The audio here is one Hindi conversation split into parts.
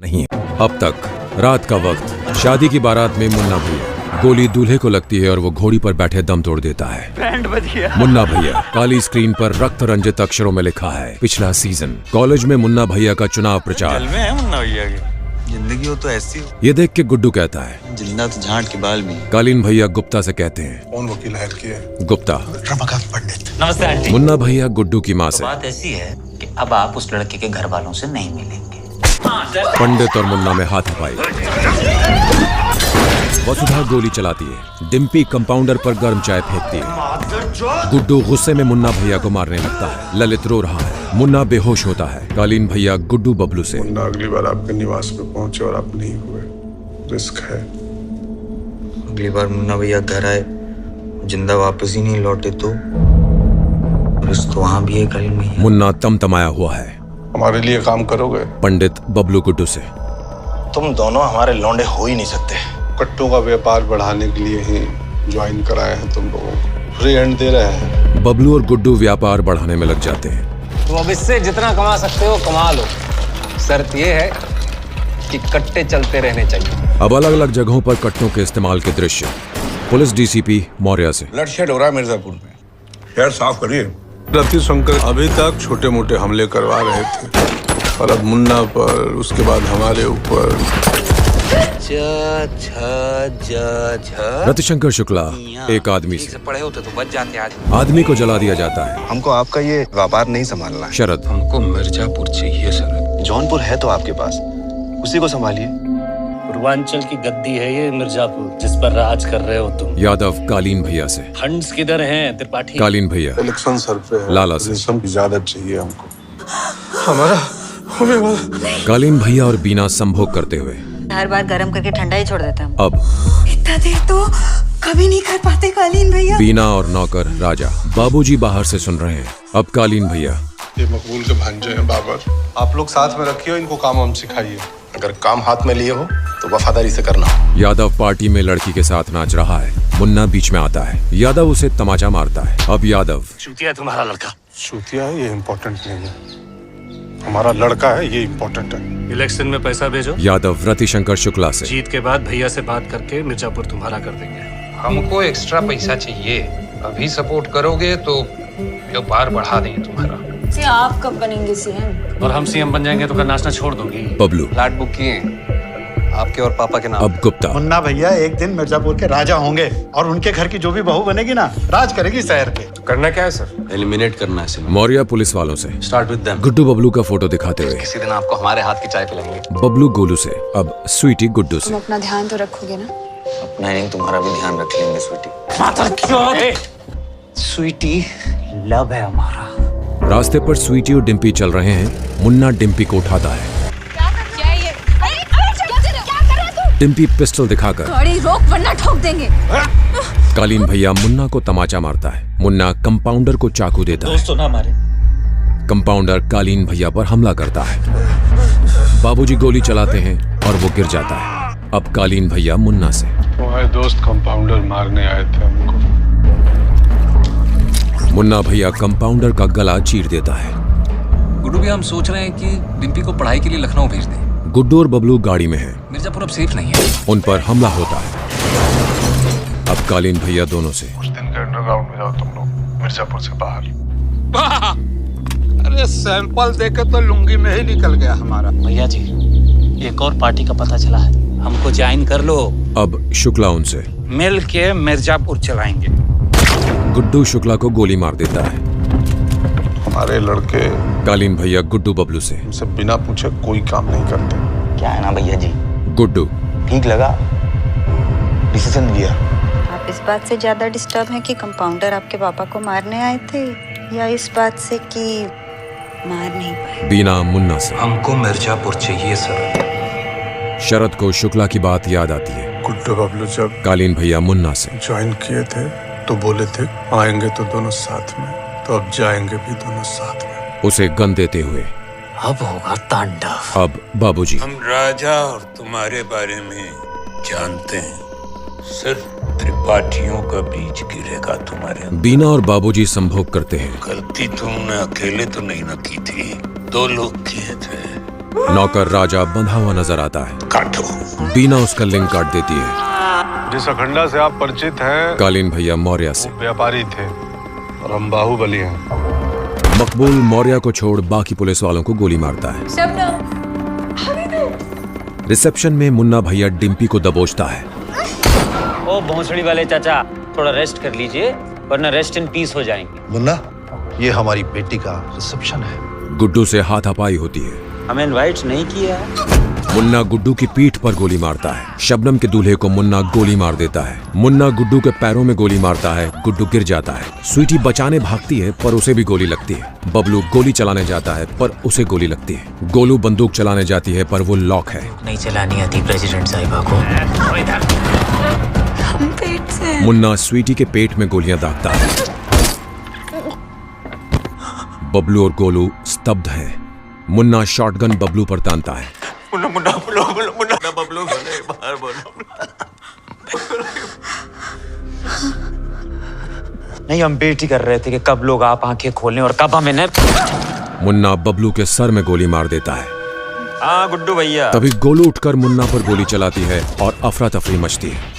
नहीं है। अब तक रात का वक्त, शादी की बारात में मुन्ना भैया, गोली दूल्हे को लगती है और वो घोड़ी पर बैठे दम तोड़ देता है। बैंड बज गया। मुन्ना भैया काली स्क्रीन पर रक्त रंजित अक्षरों में लिखा है पिछला सीजन। कॉलेज में मुन्ना भैया का चुनाव प्रचार। जलवे हैं मुन्ना भैया के। जिंदगी हो तो ऐसी हो। ये देख के गुड्डू कहता है जिंदा तो झांट के बाल भी। कालीन भैया गुप्ता से कहते हैं कौन वकील हायर किया है? गुप्ता। रमाकांत पंडित। नमस्ते आंटी। मुन्ना भैया गुड्डू की माँ से बात ऐसी है कि अब आप उस लड़के के घर वालों से नहीं मिलेंगे। पंडित और मुन्ना में हाथापाई। वसुधा गोली चलाती है, डिम्पी कंपाउंडर पर गर्म चाय फेंकती है। गुड्डू गुस्से में मुन्ना भैया को मारने लगता है। ललित रो रहा है, मुन्ना बेहोश होता है। कालीन भैया गुड्डू बबलू से मुन्ना अगली बार आपके निवास पे पहुंचे और आप नहीं हुए, रिस्क है। अगली बार मुन्ना भैया घर आए जिंदा वापस ही नहीं लौटे तो रिस्क तो वहां भी है कालीन भैया। मुन्ना तमतमाया हुआ है। हमारे लिए काम करोगे? पंडित बबलू गुड्डू से तुम दोनों हमारे लौंडे हो ही नहीं सकते। कट्टों का व्यापार बढ़ाने के लिए ही ज्वाइन कराए हैं तुम लोगों को, फ्री हैंड दे रहे हैं। बबलू और गुड्डू व्यापार बढ़ाने में लग जाते हैं। तो अब इससे जितना कमा सकते हो कमा लो, शर्त ये है कि कट्टे चलते रहने चाहिए। अब अलग अलग जगहों पर कट्टों के इस्तेमाल के दृश्य। पुलिस डीसीपी मौर्य से ब्लड शेड हो रहा है मिर्जापुर में, शहर साफ करिए। रति शंकर अभी तक छोटे मोटे हमले करवा रहे थे और अब मुन्ना पर, उसके बाद हमारे ऊपर। रतिशंकर शुक्ला एक आदमी से पढ़े होते तो बच जाते आज। आदमी को जला दिया जाता है। हमको आपका ये व्यापार नहीं संभालना है। शरद हमको मिर्जापुर चाहिए सर। जौनपुर है तो आपके पास, उसी को संभालिए। पूर्वांचल की गद्दी है ये मिर्जापुर, जिस पर राज कर रहे हो तुम। यादव कालीन भैया से फंड्स किधर हैं त्रिपाठी? कालीन भैया इलेक्शन सर पे है। लाला से रेशम की इजाजत चाहिए हमको। हमारा होने वाला। कालीन भैया और बीना संभोग करते हुए हर बार गरम करके ठंडा ही छोड़ देते हैं। अब इतना देर तो कभी नहीं कर पाते कालीन भैया। बीना और नौकर राजा। बाबूजी बाहर से सुन रहे हैं। अब कालीन भैया ये मकबूल के भांजे हैं बाबर। आप लोग साथ में रखिए, इनको काम हम सिखाइए। अगर काम हाथ में लिए हो तो वफादारी से करना। यादव पार्टी में लड़की के साथ नाच रहा है। मुन्ना बीच में आता है। यादव उसे तमाचा मारता है। अब यादव चूतिया तुम्हारा लड़का। चूतिया है, ये इम्पोर्टेंट नहीं है। हमारा लड़का है, ये इम्पोर्टेंट है। इलेक्शन में पैसा भेजो। यादव रतिशंकर शुक्ला से जीत के बाद भैया से बात करके मिर्जापुर तुम्हारा कर देंगे। हमको एक्स्ट्रा पैसा चाहिए, अभी सपोर्ट करोगे तो व्यापार बढ़ा देंगे तुम्हारा। आप कब बनेंगे सीएम? और हम सीएम बन जाएंगे तो क्या नाचना छोड़ दोगी? बबलू फ्लैट बुक किए आपके और पापा के नाम। अब गुप्ता मुन्ना भैया एक दिन मिर्जापुर के राजा होंगे और उनके घर की जो भी बहू बनेगी ना, राज करेगी शहर पे। करना क्या है सर? एलिमिनेट करना है। मौर्य पुलिस वालों से start with them. Guddu Bablu का फोटो दिखाते हुए किसी दिन आपको हमारे हाथ की चाय पिलाएंगे। बबलू गोलू से अब स्वीटी गुड्डू से। अपना ध्यान तो रखोगे ना? अपना नहीं तुम्हारा भी ध्यान रख लेंगे स्वीटी। स्वीटी लव है हमारा। रास्ते पर स्वीटी और डिम्पी चल रहे हैं। मुन्ना डिम्पी को उठाता है। डिम्पी पिस्टल दिखाकर गाड़ी रोक वरना ठोक देंगे। कालीन भैया मुन्ना को तमाचा मारता है। मुन्ना कंपाउंडर को चाकू देता है। दोस्तों ना मारे। कंपाउंडर कालीन भैया पर हमला करता है। बाबूजी गोली चलाते हैं और वो गिर जाता है। अब कालीन भैया मुन्ना से। तुम्हारे दोस्त कंपाउंडर मारने आए थे हमको। मुन्ना भैया कंपाउंडर का गला चीर देता है। गुड्डू भी हम सोच रहे हैं कि डिम्पी को पढ़ाई के लिए लखनऊ भेज दें। गुड्डू और बबलू गाड़ी में हैं। मिर्जापुर अब सेफ नहीं है। उन पर हमला होता है। अब कालीन भैया दोनों से उस दिन के अंडरग्राउंड में जाओ तुम लोग, मिर्जापुर से बाहर। अरे सैंपल देके तो लुंगी में ही निकल गया हमारा। भैया जी एक और पार्टी का पता चला है, हमको ज्वाइन कर लो। अब शुक्ला उनसे मिल के मिर्जापुर चलाएंगे। गुड्डू शुक्ला को गोली मार देता है। हमारे लड़के कालीन भैया गुड्डू बबलू से हमसे बिना पूछे कोई काम नहीं करते। क्या है ना भैया जी, गुड्डू ठीक लगा, डिसीजन लिया। आप इस बात से ज्यादा डिस्टर्ब हैं कि कंपाउंडर आपके पापा को मारने आए थे, या इस बात से कि मार नहीं पाए? बीना मुन्ना से हमको मिर्जापुर चाहिए सर। शरद को शुक्ला की बात याद आती है। गुड्डू बबलू जब कालीन भैया मुन्ना से ज्वाइन किए थे तो बोले थे आएंगे तो दोनों साथ में, तो अब जाएंगे भी दोनों साथ में। उसे गन देते हुए अब होगा तांडव। अब बाबूजी हम राजा और तुम्हारे बारे में जानते हैं, सिर्फ त्रिपाठियों का बीज गिरेगा तुम्हारे अंदर। बीना और बाबूजी संभोग करते हैं। गलती तुमने अकेले तो नहीं न की थी, दो लोग किए थे। नौकर राजा बंधा हुआ नजर आता है। काटो। बीना उसका लिंग काट देती है। जिस अखंडा से आप परिचित हैं, कालीन भैया मौर्य से व्यापारी थे और हम बाहुबली हैं। मकबूल मौर्य को छोड़ बाकी पुलिस वालों को गोली मारता है। रिसेप्शन में मुन्ना भैया डिम्पी को दबोचता है। ओ भोंसड़ी वाले चाचा, थोड़ा रेस्ट कर लीजिए वरना रेस्ट इन पीस हो जाएंगे। मुन्ना, ये हमारी बेटी का रिसेप्शन है। गुड्डू से हाथापाई होती है। हमें इनवाइट नहीं किया। मुन्ना गुड्डू की पीठ पर गोली मारता है। शबनम के दूल्हे को मुन्ना गोली मार देता है। मुन्ना गुड्डू के पैरों में गोली मारता है। गुड्डू गिर जाता है। स्वीटी बचाने भागती है पर उसे भी गोली लगती है। बबलू गोली चलाने जाता है पर उसे गोली लगती है। गोलू बंदूक चलाने जाती है पर वो लॉक है। नहीं चलानी आती प्रेसिडेंट साहिबा को। मुन्ना स्वीटी के पेट में गोलियां दागता है। बबलू और गोलू स्तब्ध हैं। मुन्ना शॉटगन बबलू पर तानता है। नहीं, हम वेट ही कर रहे थे कि कब लोग आप आंखें खोलें और कब हमें मुन्ना बबलू के सर में गोली मार देता है। हाँ गुड्डू भैया। तभी गोलू उठकर मुन्ना पर गोली चलाती है और अफरा तफरी मचती है।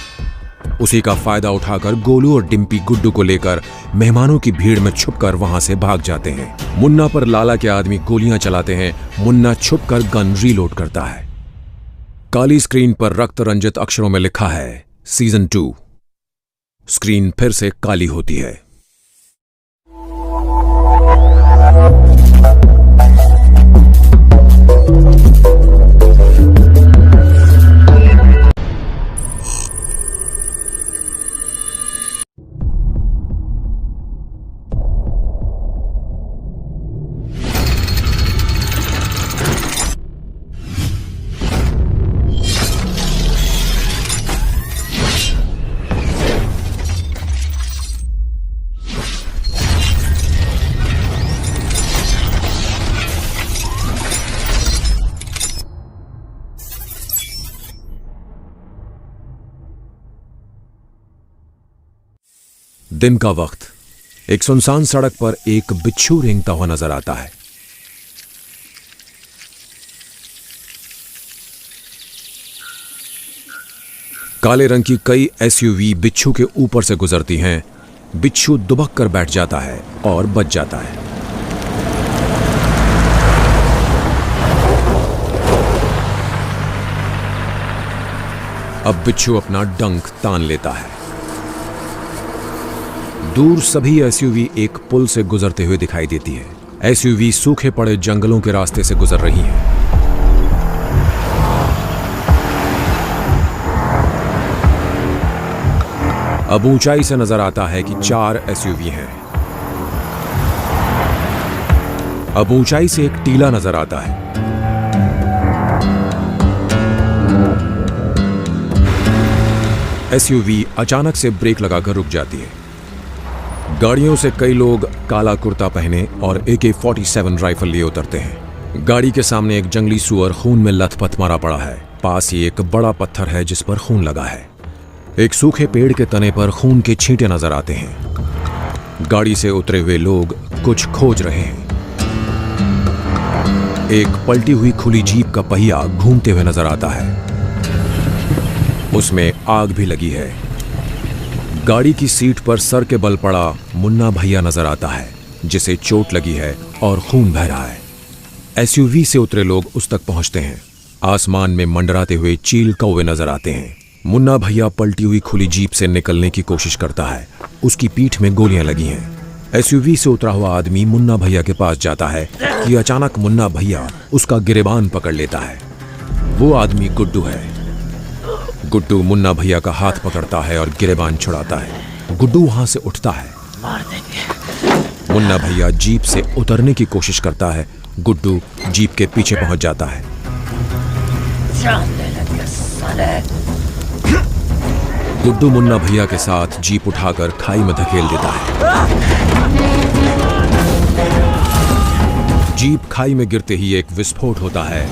उसी का फायदा उठाकर गोलू और डिम्पी गुड्डू को लेकर मेहमानों की भीड़ में छुपकर वहां से भाग जाते हैं। मुन्ना पर लाला के आदमी गोलियां चलाते हैं। मुन्ना छुपकर गन रीलोड करता है। काली स्क्रीन पर रक्त रंजित अक्षरों में लिखा है सीजन 2। स्क्रीन फिर से काली होती है। दिन का वक्त, एक सुनसान सड़क पर एक बिच्छू रेंगता हुआ नजर आता है। काले रंग की कई एसयूवी बिच्छू के ऊपर से गुजरती हैं। बिच्छू दुबक कर बैठ जाता है और बच जाता है। अब बिच्छू अपना डंक तान लेता है। दूर सभी एसयूवी एक पुल से गुजरते हुए दिखाई देती है। एसयूवी सूखे पड़े जंगलों के रास्ते से गुजर रही हैं। अब ऊंचाई से नजर आता है कि 4 एसयूवी हैं। अब ऊंचाई से एक टीला नजर आता है। एसयूवी अचानक से ब्रेक लगाकर रुक जाती है। गाड़ियों से कई लोग काला कुर्ता पहने और AK-47 राइफल लिए उतरते हैं। गाड़ी के सामने एक जंगली सुअर खून में लथपथ मरा पड़ा है। पास ही एक बड़ा पत्थर है जिस पर खून लगा है। एक सूखे पेड़ के तने पर खून के छींटे नजर आते हैं। गाड़ी से उतरे हुए लोग कुछ खोज रहे हैं। एक पलटी हुई खुली जीप का पहिया घूमते हुए नजर आता है। उसमें आग भी लगी है। गाड़ी की सीट पर सर के बल पड़ा मुन्ना भैया नजर आता है जिसे चोट लगी है और खून बह रहा है। एसयूवी से उतरे लोग उस तक पहुंचते हैं। आसमान में मंडराते हुए चील कौवे नजर आते हैं। मुन्ना भैया पलटी हुई खुली जीप से निकलने की कोशिश करता है। उसकी पीठ में गोलियां लगी हैं। एसयूवी से उतरा हुआ आदमी मुन्ना भैया के पास जाता है कि अचानक मुन्ना भैया उसका गिरेबान पकड़ लेता है। वो आदमी गुड्डू है। गुड्डू मुन्ना भैया का हाथ पकड़ता है और गिरेबान छुड़ाता है। गुड्डू वहां से उठता है। मार देंगे। मुन्ना भैया जीप से उतरने की कोशिश करता है। गुड्डू जीप के पीछे पहुंच जाता है। गुड्डू मुन्ना भैया के साथ जीप उठाकर खाई में धकेल देता है। जीप खाई में गिरते ही एक विस्फोट होता है।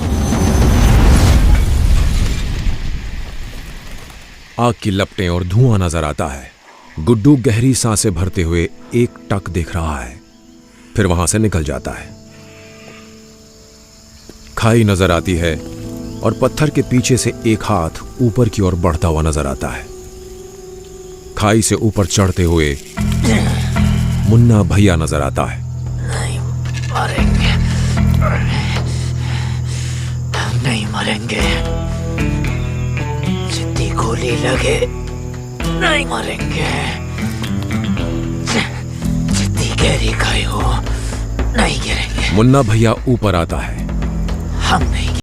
आग की लपटें और धुआं नजर आता है। गुड्डू गहरी सांसें भरते हुए एक टक देख रहा है, फिर वहां से निकल जाता है। खाई नजर आती है और पत्थर के पीछे से एक हाथ ऊपर की ओर बढ़ता हुआ नजर आता है। खाई से ऊपर चढ़ते हुए मुन्ना भैया नजर आता है। नहीं मरेंगे, नहीं मरेंगे, जितनी गोली लगे नहीं मरेंगे, जितनी गहरी खाई हो नहीं गिरेंगे। मुन्ना भैया ऊपर आता है। हम नहीं